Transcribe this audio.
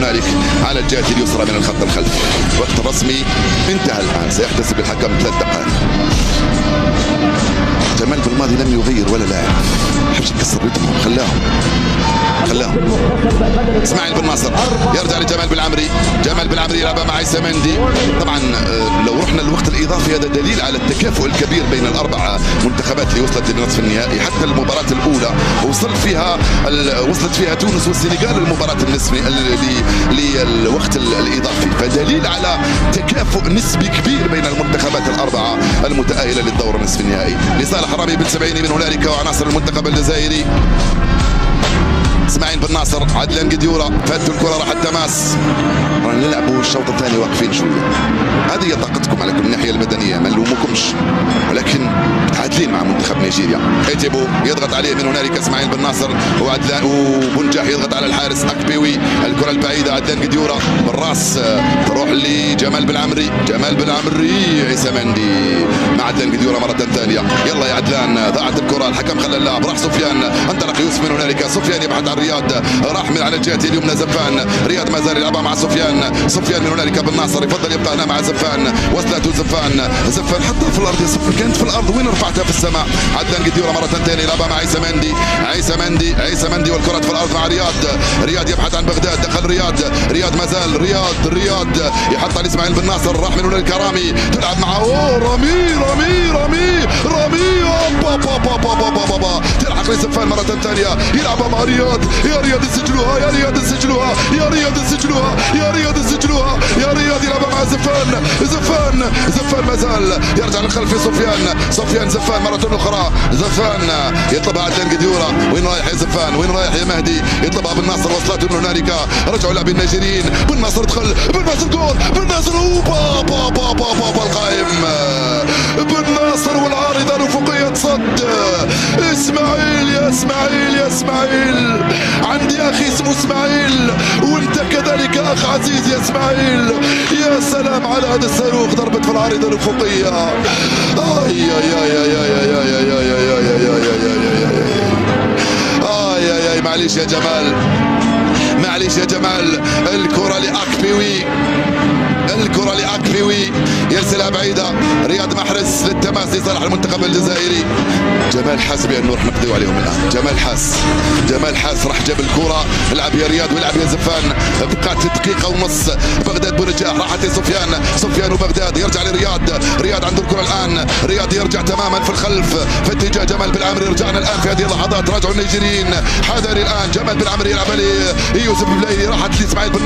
هنالك على الجهة اليسرى من الخط الخلفي. الوقت الرسمي انتهى الآن، سيحتسب الحكم 3 دقائق. جمال بالماضي لم يغير ولا لاعب، حبش يكسر رتمهم، خلاهم اسماعيل بن ناصر يرجع لجمال بالعمري. جمال بالعمري يلعبها مع عيسى مندي. طبعا لو رحنا للوقت الاضافي هذا دليل على التكافؤ الكبير بين الاربع منتخبات اللي وصلت لنصف النهائي. حتى المباراه الاولى وصلت فيها تونس والسنغال المباراه النصف للوقت الاضافي، فدليل على تكافؤ نسبي كبير بين المنتخبات الاربعه المتاهله للدور النصف النهائي. لصالح رامي بن سبعيني من هنالك وعناصر المنتخب الجزائري. اسماعيل بن ناصر، عدلان قديورة، فاتوا الكرة راح التماس. رانا نلعبوا الشوط الثاني واقفين شوية، هذه هي طاقتكم عليكم من الناحية المدنية، ما نلومكمش، ولكن متعادلين مع منتخب نيجيريا. ايتيبو يضغط عليه من هنالك اسماعيل بن ناصر، وعدلان وبنجاح يضغط على الحارس اكبيوي. الكرة البعيدة عدلان قديورة بالراس تروح لجمال بالعمري. جمال بالعمري، عيسى مندي مع عدلان قديورة مرة ثانية. يلا يا عدلان، ضاعت الكرة، الحكم خلى اللعب، راح سفيان، انطلق يوسف من هنالك. سفيان يبحث عن رياض، راح من على الجهه اليمنى زفان. رياض ما زال يلعبها مع سفيان. سفيان من هنالك بن ناصر يفضل يبقى هنا مع زفان. وصلته زفان حطها في الارض يا سفيان، كانت في الارض وين رفعتها في السماء. عدلان قديورة مره ثانيه يلعبها مع عيسى مندي والكره في الارض مع رياض يبحث عن بغداد. دخل رياض ما زال رياض يحط على اسماعيل بن ناصر. راح من هنالك رامي، تلعب معه رامي تلحق لزفان مره ثانيه، يلعبها مع رياض. يا رياض يسجلوها، يا رياض يلعبها مع زفان ما زال يرجع للخلف. سفيان زفان مرة أخرى. زفان يطلبها عدلان قديورة. وين رايح يا زفان؟ وين رايح يا مهدي؟ يطلبها بن ناصر، وصلته من هنالك. رجعوا لاعبين النيجيريين. بن ناصر دخل، بن ناصر جول، بن ناصر بابا القائم. بن ناصر والعارضة الأفقية تصد. يا اسماعيل عندي اخي اسمه اسماعيل، وانت كذلك اخ عزيز يا اسماعيل. يا سلام على هذا الصاروخ، ضربت في العارضه الافقيه. معليش يا جمال، الكره لاكبيوي يرسلها بعيده. رياض محرز للتماس لصالح المنتخب الجزائري. جمال حاس بانه راح نقضيو عليهم الان. جمال حاس راح جاب الكره، العب يا رياض والعب يا زفان. بقات دقيقه ونص. بغداد بنجاح راحت لسفيان وبغداد يرجع رياض عنده الكره الان. رياض يرجع تماما في الخلف في اتجاه جمال بالعمري. رجعنا الان في هذه اللحظات، راجعوا النيجيريين. حذري الان، جمال بالعمري يلعب ليوسف بلايلي، راحت لاسماعيل بن